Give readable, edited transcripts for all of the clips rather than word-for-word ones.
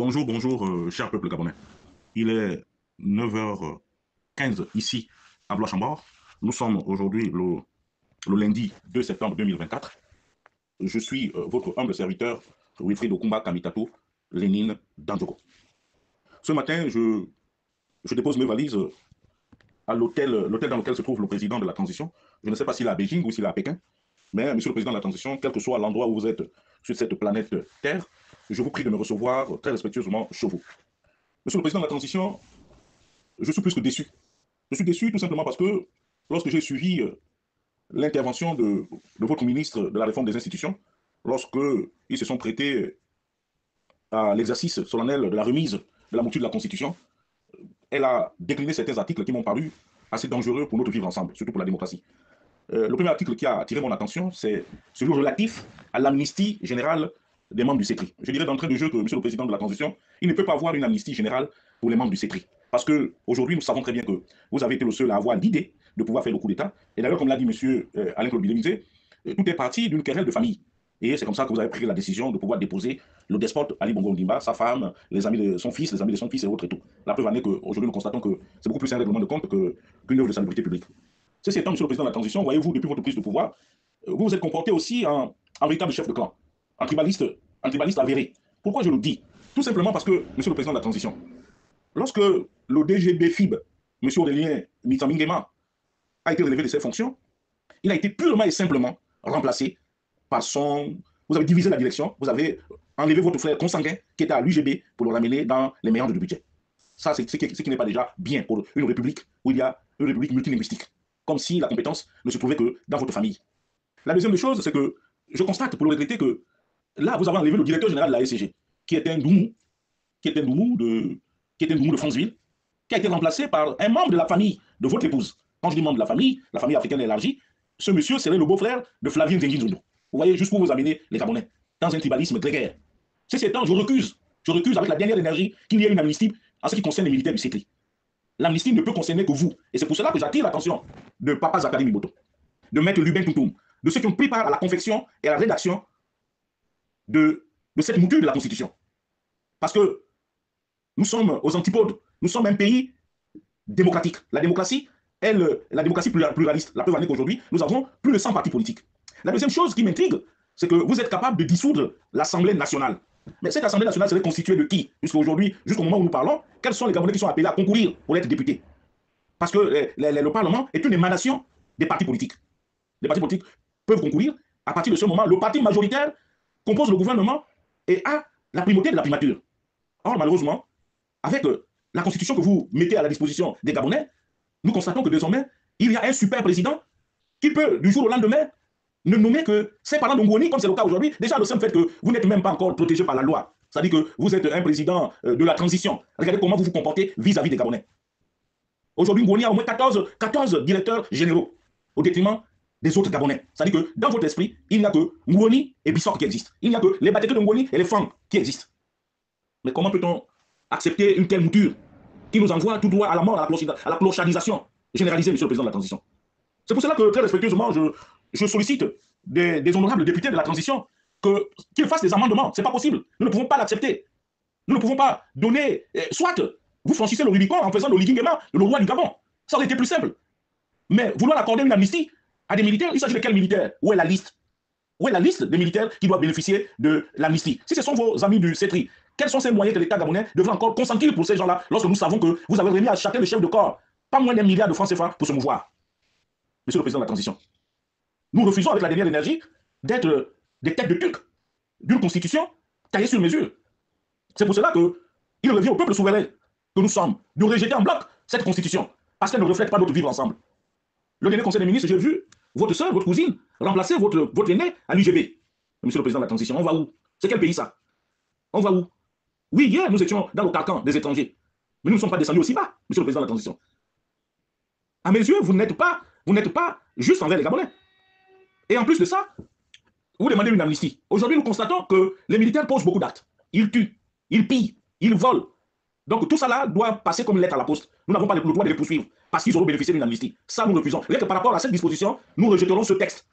Bonjour, bonjour, cher peuple gabonais. Il est 9h15 ici à Blois-Chambord. Nous sommes aujourd'hui le lundi 2 septembre 2024. Je suis votre humble serviteur, Wilfried Okumba Kamitato, Lénine Dandjoko. Ce matin, je dépose mes valises à l'hôtel dans lequel se trouve le président de la transition. Je ne sais pas s'il est à Beijing ou s'il est à Pékin, mais monsieur le président de la transition, quel que soit l'endroit où vous êtes sur cette planète Terre, je vous prie de me recevoir très respectueusement chez vous. Monsieur le président de la transition, je suis plus que déçu. Je suis déçu tout simplement parce que lorsque j'ai suivi l'intervention de votre ministre de la réforme des institutions, lorsque ils se sont prêtés à l'exercice solennel de la remise de la mouture de la Constitution, elle a décliné certains articles qui m'ont paru assez dangereux pour notre vivre ensemble, surtout pour la démocratie. Le premier article qui a attiré mon attention, c'est celui relatif à l'amnistie générale des membres du CETRI. Je dirais d'entrée de jeu que, monsieur le président de la transition, il ne peut pas avoir une amnistie générale pour les membres du CETRI. Parce qu'aujourd'hui, nous savons très bien que vous avez été le seul à avoir l'idée de pouvoir faire le coup d'État. Et d'ailleurs, comme l'a dit monsieur Alain Claude Bilémisé, tout est parti d'une querelle de famille. Et c'est comme ça que vous avez pris la décision de pouvoir déposer le despote Ali Bongo Ondimba, sa femme, les amis de son fils, les amis de son fils et autres et tout. La preuve en est qu'aujourd'hui, nous constatons que c'est beaucoup plus un règlement de compte qu'une œuvre de salubrité publique. Ceci étant, monsieur le président de la transition, voyez-vous, depuis votre prise de pouvoir, vous vous êtes comporté aussi en véritable chef de clan, en tribaliste avéré. Pourquoi je le dis? Tout simplement parce que, monsieur le président de la transition, lorsque le DGB FIB, monsieur Aurélien Mitsamingema, a été relevé de ses fonctions, il a été purement et simplement remplacé par son... Vous avez divisé la direction, vous avez enlevé votre frère consanguin qui était à l'UGB pour le ramener dans les méandres du budget. Ça, c'est ce qui n'est pas déjà bien pour une république où il y a une république multilinguistique. Comme si la compétence ne se trouvait que dans votre famille. La deuxième chose, c'est que je constate pour le regretter que là, vous avez enlevé le directeur général de la SCG, qui était un Doumou, de Franceville, qui a été remplacé par un membre de la famille de votre épouse. Quand je dis membre de la famille africaine élargie, ce monsieur serait le beau-frère de Flavien Zenginzondo. Vous voyez, juste pour vous amener les Gabonais dans un tribalisme grégaire. Ceci étant, je recuse avec la dernière énergie qu'il y ait une amnistie en ce qui concerne les militaires du CETRI. L'amnistie ne peut concerner que vous. Et c'est pour cela que j'attire l'attention de Papa Zakari Miboto, de Maître Lubin Toutoum, de ceux qui ont pris part à la confection et à la rédaction de cette mouture de la Constitution. Parce que nous sommes aux antipodes. Nous sommes un pays démocratique. La démocratie pluraliste. La preuve en est qu'aujourd'hui, nous avons plus de 100 partis politiques. La deuxième chose qui m'intrigue, c'est que vous êtes capable de dissoudre l'Assemblée nationale. Mais cette Assemblée nationale serait constituée de qui? Puisqu'aujourd'hui, jusqu'au moment où nous parlons, quels sont les Gabonais qui sont appelés à concourir pour être députés? Parce que le Parlement est une émanation des partis politiques. Les partis politiques peuvent concourir. À partir de ce moment, le parti majoritaire compose le gouvernement et a la primauté de la primature. Or, malheureusement, avec la constitution que vous mettez à la disposition des Gabonais, nous constatons que désormais, il y a un super président qui peut, du jour au lendemain, ne nommer que ses parents d'Ongoni, comme c'est le cas aujourd'hui. Déjà, le simple fait que vous n'êtes même pas encore protégé par la loi. C'est-à-dire que vous êtes un président de la transition. Regardez comment vous vous comportez vis-à-vis des Gabonais. Aujourd'hui, Ngoni a au moins 14 directeurs généraux au détriment des autres Gabonais. C'est-à-dire que dans votre esprit, il n'y a que Ngoni et Bissok qui existent. Il n'y a que les Batéke de Ngoni et les Fang qui existent. Mais comment peut-on accepter une telle mouture qui nous envoie tout droit à la mort, à la clochardisation généralisée, monsieur le président de la transition? C'est pour cela que, très respectueusement, je sollicite des honorables députés de la transition qu'ils fassent des amendements. Ce n'est pas possible. Nous ne pouvons pas l'accepter. Nous ne pouvons pas donner... soit vous franchissez le Rubicon en faisant le Ligingema, le roi du Gabon. Ça aurait été plus simple. Mais vouloir accorder une amnistie à des militaires, il s'agit de quels militaires? Où est la liste? Où est la liste des militaires qui doivent bénéficier de l'amnistie? Si ce sont vos amis du CETRI, quels sont ces moyens que l'État gabonais devrait encore consentir pour ces gens-là lorsque nous savons que vous avez remis à chacun le chef de corps pas moins d'1 milliard de francs CFA pour se mouvoir? Monsieur le président de la transition, nous refusons avec la dernière énergie d'être des têtes de tuque d'une constitution taillée sur mesure. C'est pour cela qu'il revient au peuple souverain que nous sommes de rejeter en bloc cette constitution parce qu'elle ne reflète pas notre vivre ensemble. Le dernier conseil des ministres, j'ai vu votre soeur, votre cousine, remplacer votre aîné à l'UGB. Monsieur le président de la transition, on va où? C'est quel pays ça? On va où? Oui, hier, nous étions dans le carcan des étrangers. Mais nous ne sommes pas descendus aussi bas, monsieur le président de la transition. À mes yeux, vous n'êtes pas juste envers les Gabonais. Et en plus de ça, vous demandez une amnistie. Aujourd'hui, nous constatons que les militaires posent beaucoup d'actes. Ils tuent, ils pillent, ils volent. Donc tout ça là doit passer comme une lettre à la poste. Nous n'avons pas le droit de les poursuivre parce qu'ils auront bénéficié d'une amnistie. Ça, nous refusons. Rien que par rapport à cette disposition, nous rejetterons ce texte.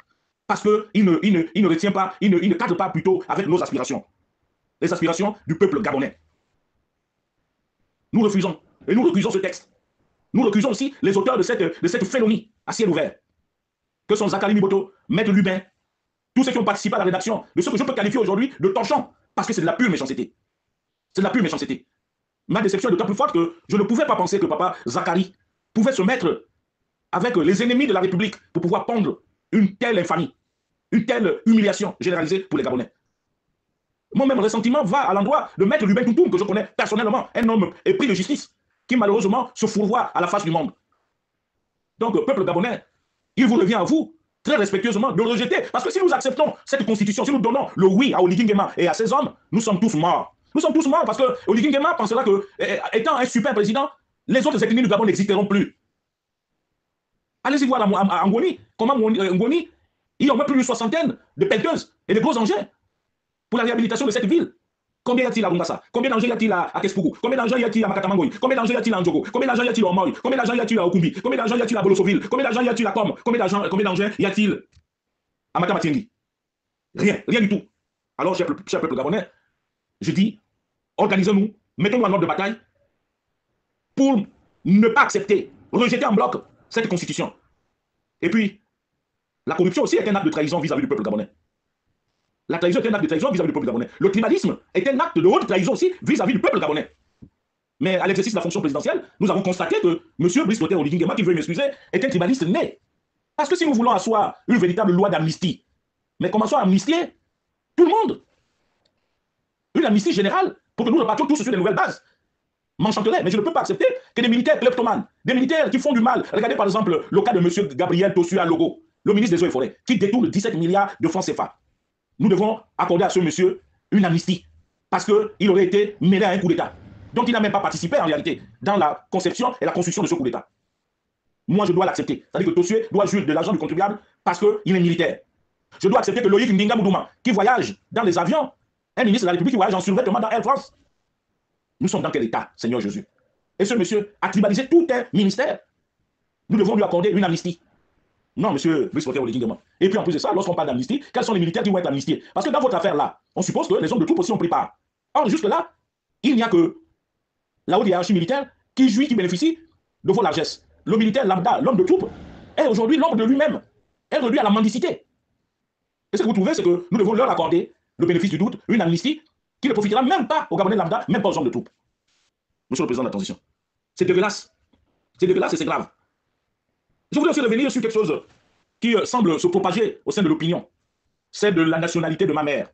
Parce qu'il ne retient pas, il ne cadre pas plutôt avec nos aspirations. Les aspirations du peuple gabonais. Nous refusons. Et nous recusons ce texte. Nous recusons aussi les auteurs de cette félonie à ciel ouvert, que sont Zachary Miboto, Maître Lubin, tous ceux qui ont participé à la rédaction de ce que je peux qualifier aujourd'hui de torchon, parce que c'est de la pure méchanceté. C'est de la pure méchanceté. Ma déception est d'autant plus forte que je ne pouvais pas penser que papa Zachary pouvait se mettre avec les ennemis de la République pour pouvoir pondre une telle infamie, une telle humiliation généralisée pour les Gabonais. Mon ressentiment va à l'endroit de Maître Lubin Toutoum, que je connais personnellement, un homme épris de justice, qui malheureusement se fourvoie à la face du monde. Donc, peuple gabonais, il vous revient à vous, très respectueusement, de rejeter. Parce que si nous acceptons cette constitution, si nous donnons le oui à Oligui Nguema et à ses hommes, nous sommes tous morts. Nous sommes tous morts parce que Oligui Nguema pensera que, étant un super président, les autres ethnies du Gabon n'existeront plus. Allez-y voir à Ngoni, comment Ngoni, il y a au moins plus d'une soixantaine de pelleteuses et de gros engins pour la réhabilitation de cette ville. Combien y a-t-il à Rungasa? Combien d'engins y a-t-il à Kespougou? Combien d'engins y a-t-il à Makatamangoy? Combien d'engins y a-t-il à Ndjogo? Combien d'engins y a-t-il à Omoy? Combien d'engins y a-t-il à Okumbi? Combien d'engins y a-t-il à Bolosoville? Combien d'engins y a-t-il à Com? Combien d'engins y a-t-il à Matamatingi? Rien, rien du tout. Alors, cher peuple gabonais, je dis, organisons-nous, mettons-nous en ordre de bataille pour ne pas accepter, rejeter en bloc cette constitution. Et puis, la corruption aussi est un acte de trahison vis-à-vis du peuple gabonais. La trahison est un acte de trahison vis-à-vis du peuple gabonais. Le tribalisme est un acte de haute trahison aussi vis-à-vis du peuple gabonais. Mais à l'exercice de la fonction présidentielle, nous avons constaté que M. Brice Clotaire Oligui Nguema, qui veut m'excuser, est un tribaliste né. Parce que si nous voulons asseoir une véritable loi d'amnistie, mais commençons à amnistier tout le monde. Une amnistie générale, pour que nous repartions tous sur des nouvelles bases. M'enchanterait, mais je ne peux pas accepter que des militaires kleptomanes, des militaires qui font du mal. Regardez par exemple le cas de M. Gabriel Tossua Logo, le ministre des Eaux et Forêts, qui détourne 17 milliards de francs CFA. Nous devons accorder à ce monsieur une amnistie, parce qu'il aurait été mêlé à un coup d'État, dont il n'a même pas participé en réalité dans la conception et la construction de ce coup d'État. Moi, je dois l'accepter. C'est-à-dire que Tossue doit jouir de l'argent du contribuable parce qu'il est militaire. Je dois accepter que Loïc Ndinga Moudouma, qui voyage dans les avions, un ministre de la République qui voyage en survêtement dans Air France. Nous sommes dans quel état, Seigneur Jésus? Et ce monsieur a tribalisé tout un ministère. Nous devons lui accorder une amnistie. Non, monsieur Brice Clotaire Oligui Nguema. Et puis en plus de ça, lorsqu'on parle d'amnistie, quels sont les militaires qui vont être amnistiés? Parce que dans votre affaire-là, on suppose que les hommes de troupe aussi ont pris part. Or, jusque-là, il n'y a que la haute hiérarchie militaire qui jouit, qui bénéficie de vos largesses. Le militaire lambda, l'homme de troupe, est aujourd'hui l'homme de lui-même, est réduit à la mendicité. Et ce que vous trouvez, c'est que nous devons leur accorder le bénéfice du doute, une amnistie qui ne profitera même pas aux Gabonais lambda, même pas aux hommes de troupe. Monsieur le Président de la Transition. C'est dégueulasse. C'est dégueulasse et c'est grave. Je voudrais aussi revenir sur quelque chose qui semble se propager au sein de l'opinion. C'est de la nationalité de ma mère,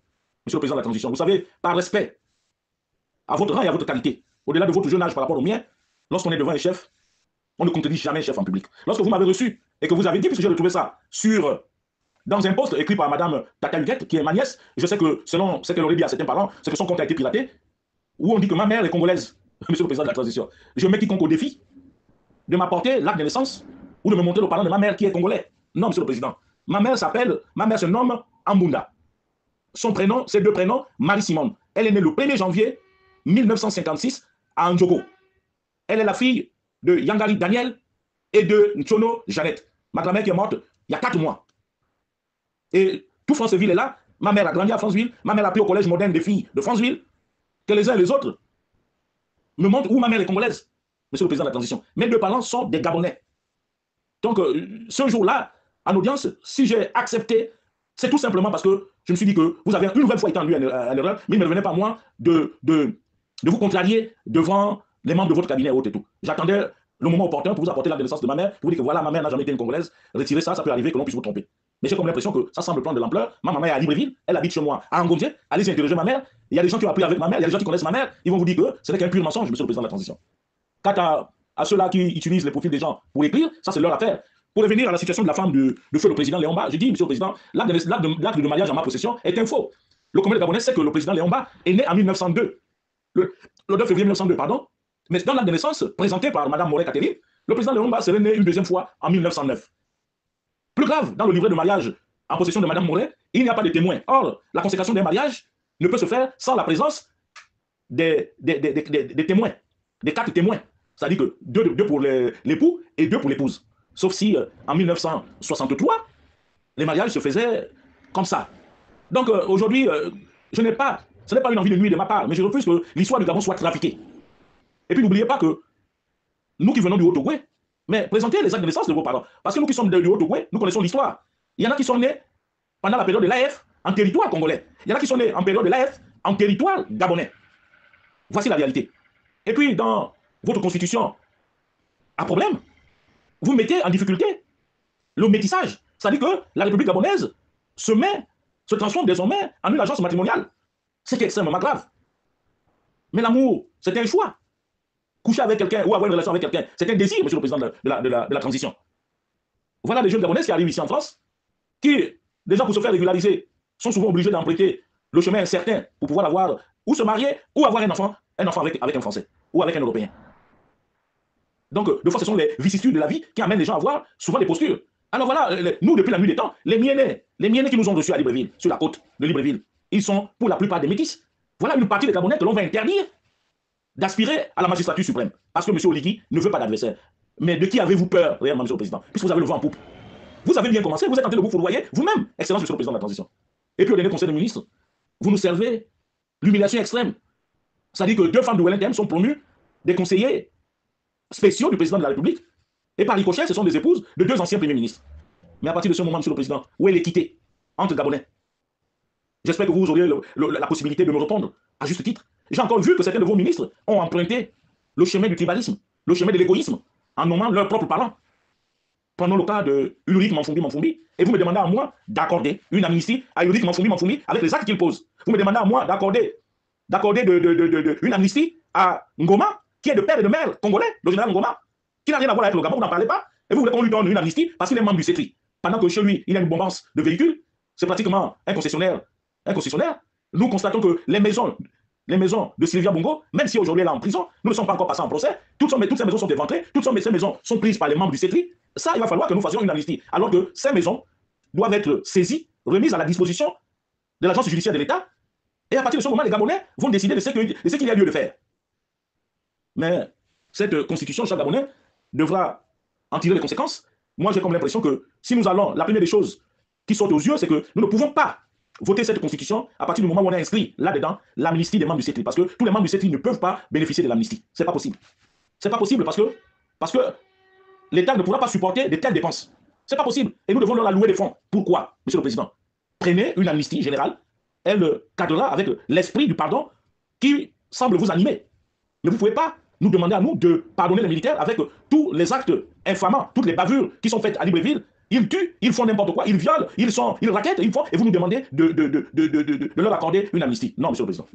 Monsieur le Président de la Transition. Vous savez, par respect à votre rang et à votre qualité, au-delà de votre jeune âge par rapport au mien, lorsqu'on est devant un chef, on ne contredit jamais un chef en public. Lorsque vous m'avez reçu et que vous avez dit, puisque j'ai retrouvé ça dans un post écrit par Madame Tata Huguette, qui est ma nièce, je sais que selon ce qu'elle aurait dit à certains parents, c'est que son compte a été piraté, où on dit que ma mère est congolaise, Monsieur le Président de la Transition. Je mets quiconque au défi de m'apporter l'acte de naissance ou de me montrer le parent de ma mère qui est congolais. Non, Monsieur le Président. Ma mère se nomme Ambunda. Son prénom, ses deux prénoms, Marie-Simone. Elle est née le 1er janvier 1956 à Ndjogo. Elle est la fille de Yangari Daniel et de Nchono Jeannette. Ma grand-mère qui est morte il y a 4 mois. Et tout Franceville est là. Ma mère a grandi à Franceville. Ma mère a appris au collège moderne des filles de Franceville. Que les uns et les autres me montrent où ma mère est congolaise, Monsieur le Président de la Transition. Mes deux parents sont des Gabonais. Donc, ce jour-là, en audience, si j'ai accepté, c'est tout simplement parce que je me suis dit que vous avez une nouvelle fois été entendu à l'erreur, mais il ne revenait pas à moi de vous contrarier devant les membres de votre cabinet et autres et tout. J'attendais le moment opportun pour vous apporter la naissance de ma mère, pour vous dire que voilà, ma mère n'a jamais été une Congolaise, retirez ça, ça peut arriver que l'on puisse vous tromper. Mais j'ai comme l'impression que ça semble prendre de l'ampleur. Ma maman est à Libreville, elle habite chez moi à Angomdié, allez-y interroger ma mère. Il y a des gens qui ont appris avec ma mère, il y a des gens qui connaissent ma mère, ils vont vous dire que ce n'est qu'un pur mensonge, Monsieur le Président de la Transition. Quant à ceux-là qui utilisent les profils des gens pour écrire, ça c'est leur affaire. Pour revenir à la situation de la femme de feu le président Léon Ba, je dis, Monsieur le Président, l'acte de mariage en ma possession est un faux. Le Congrès gabonais sait que le président Léon Ba est né en 1902, le 2 février 1902, pardon. Mais dans l'acte de naissance présenté par Mme Moré Catherine, le président Léon Ba serait né une deuxième fois en 1909. Plus grave, dans le livret de mariage en possession de Mme Moré, il n'y a pas de témoins. Or, la consécration d'un mariage ne peut se faire sans la présence des témoins, des 4 témoins. C'est-à-dire que 2 pour l'époux et 2 pour l'épouse. Sauf si, en 1963, les mariages se faisaient comme ça. Donc, aujourd'hui, ce n'est pas une envie de nuire de ma part, mais je refuse que l'histoire du Gabon soit trafiquée. Et puis n'oubliez pas que nous qui venons du Haut-Ogooué, mais présentez les actes de naissance de vos parents. Parce que nous qui sommes du Haut-Ogooué, nous connaissons l'histoire. Il y en a qui sont nés pendant la période de l'AF en territoire congolais. Il y en a qui sont nés en période de l'AF en territoire gabonais. Voici la réalité. Et puis, dans votre constitution, à problème, vous mettez en difficulté le métissage. C'est-à-dire que la République gabonaise se transforme désormais en une agence matrimoniale. C'est extrêmement grave. Mais l'amour, c'est un choix. Coucher avec quelqu'un ou avoir une relation avec quelqu'un, c'est un désir, monsieur le président de la transition. Voilà les jeunes gabonais qui arrivent ici en France, qui, déjà pour se faire régulariser, sont souvent obligés d'emprunter le chemin incertain pour pouvoir avoir, ou se marier, ou avoir un enfant avec un Français, ou avec un Européen. Donc, deux fois, ce sont les vicissitudes de la vie qui amènent les gens à avoir souvent des postures. Alors voilà, nous, depuis la nuit des temps, les Miennais qui nous ont reçus à Libreville, sur la côte de Libreville, ils sont pour la plupart des métis. Voilà une partie des Gabonais que l'on va interdire d'aspirer à la magistrature suprême. Parce que M. Oligui ne veut pas d'adversaire. Mais de qui avez-vous peur, réellement, M. le Président? Puisque vous avez le vent en poupe. Vous avez bien commencé, vous êtes en train de vous fourvoyer vous-même, Excellence, M. le Président de la Transition. Et puis au dernier Conseil des ministres, vous nous servez l'humiliation extrême. C'est-à-dire que 2 femmes de Wellington sont promues des conseillers spéciaux du Président de la République. Et par ricochet, ce sont des épouses de 2 anciens premiers ministres. Mais à partir de ce moment, M. le Président, où est l'équité entre Gabonais? J'espère que vous aurez la possibilité de me répondre à juste titre. J'ai encore vu que certains de vos ministres ont emprunté le chemin du tribalisme, le chemin de l'égoïsme, en nommant leurs propres parents. Prenons le cas de Ulrich Manfumbi, et vous me demandez à moi d'accorder une amnistie à Ulrich Manfumbi avec les actes qu'il pose. Vous me demandez à moi d'accorder une amnistie à Ngoma, qui est de père et de mère congolais, le général Ngoma, qui n'a rien à voir avec le Gabon, vous n'en parlez pas, et vous voulez qu'on lui donne une amnistie parce qu'il est membre du CETRI. Pendant que chez lui, il y a une bombance de véhicules, c'est pratiquement un concessionnaire. Nous constatons que les maisons de Sylvia Bongo, même si aujourd'hui elle est en prison, nous ne sommes pas encore passés en procès, toutes ces maisons sont éventrées, toutes ces maisons sont prises par les membres du CETRI. Ça, il va falloir que nous fassions une amnistie. Alors que ces maisons doivent être saisies, remises à la disposition de l'agence judiciaire de l'État, et à partir de ce moment, les Gabonais vont décider de ce qu'il y a lieu de faire. Mais cette constitution, chaque Gabonais devra en tirer les conséquences. Moi, j'ai comme l'impression que si nous allons, la première des choses qui saute aux yeux, c'est que nous ne pouvons pas voter cette constitution à partir du moment où on a inscrit là-dedans l'amnistie des membres du CETRI. Parce que tous les membres du CETRI ne peuvent pas bénéficier de l'amnistie. C'est pas possible. C'est pas possible parce que l'État ne pourra pas supporter de telles dépenses. C'est pas possible. Et nous devons leur allouer des fonds. Pourquoi, Monsieur le Président? Prenez une amnistie générale. Elle cadrera avec l'esprit du pardon qui semble vous animer. Mais vous ne pouvez pas nous demander à nous de pardonner les militaires avec tous les actes infamants, toutes les bavures qui sont faites à Libreville. Ils tuent, ils font n'importe quoi, ils violent, ils raquettent, ils font, et vous nous demandez de leur accorder une amnistie. Non, Monsieur le Président.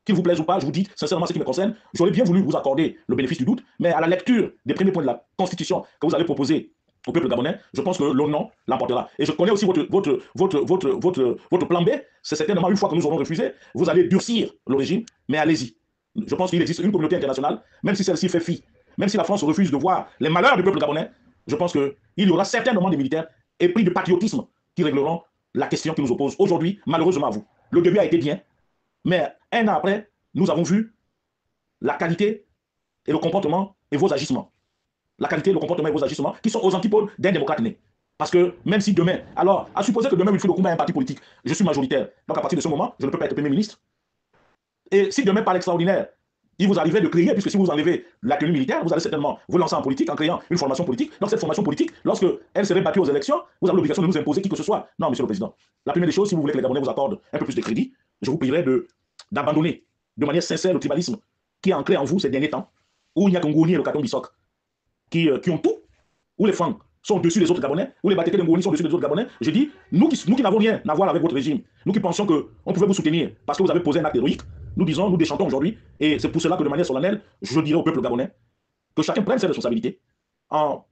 Qu'il vous plaise ou pas, je vous dis sincèrement ce qui me concerne, j'aurais bien voulu vous accorder le bénéfice du doute, mais à la lecture des premiers points de la Constitution que vous avez proposé au peuple gabonais, je pense que le non l'emportera. Et je connais aussi votre plan B, c'est certainement une fois que nous aurons refusé, vous allez durcir le régime, mais allez-y. Je pense qu'il existe une communauté internationale, même si celle-ci fait fi, même si la France refuse de voir les malheurs du peuple gabonais, je pense qu'il y aura certainement des militaires épris de patriotisme qui régleront la question qui nous oppose aujourd'hui, malheureusement à vous. Le début a été bien, mais 1 an après, nous avons vu la qualité et le comportement et vos agissements. La qualité, le comportement et vos agissements qui sont aux antipodes d'un démocrate né. Parce que même si demain, alors, à supposer que demain, il faut le combat à un parti politique, je suis majoritaire, donc à partir de ce moment, je ne peux pas être Premier ministre. Et si demain, par l'extraordinaire, il vous arrivait de créer, puisque si vous enlevez la tenue militaire, vous allez certainement vous lancer en politique en créant une formation politique. Donc cette formation politique, lorsqu'elle serait battue aux élections, vous avez l'obligation de nous imposer qui que ce soit. Non, Monsieur le Président. La première des choses, si vous voulez que les Gabonais vous accordent un peu plus de crédit, je vous prierai d'abandonner de manière sincère le tribalisme qui est ancré en vous ces derniers temps, où il n'y a qu'un Ngoni et le Katon Bissok qui ont tout, où les Francs sont au-dessus des autres Gabonais, où les Batéké de Ngoni sont au-dessus des autres Gabonais. Je dis, nous qui n'avons rien à voir avec votre régime, nous qui pensions qu'on pouvait vous soutenir parce que vous avez posé un acte héroïque, nous disons, nous déchantons aujourd'hui, et c'est pour cela que de manière solennelle, je dirais au peuple gabonais que chacun prenne ses responsabilités en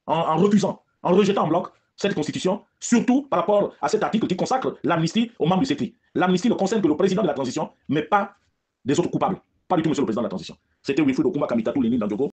refusant, en rejetant en bloc cette constitution, surtout par rapport à cet article qui consacre l'amnistie aux membres du CETRI. L'amnistie ne concerne que le président de la transition, mais pas des autres coupables. Pas du tout, Monsieur le Président de la transition. C'était Wilfried Okuma Kamitatou Leni Dandjogo.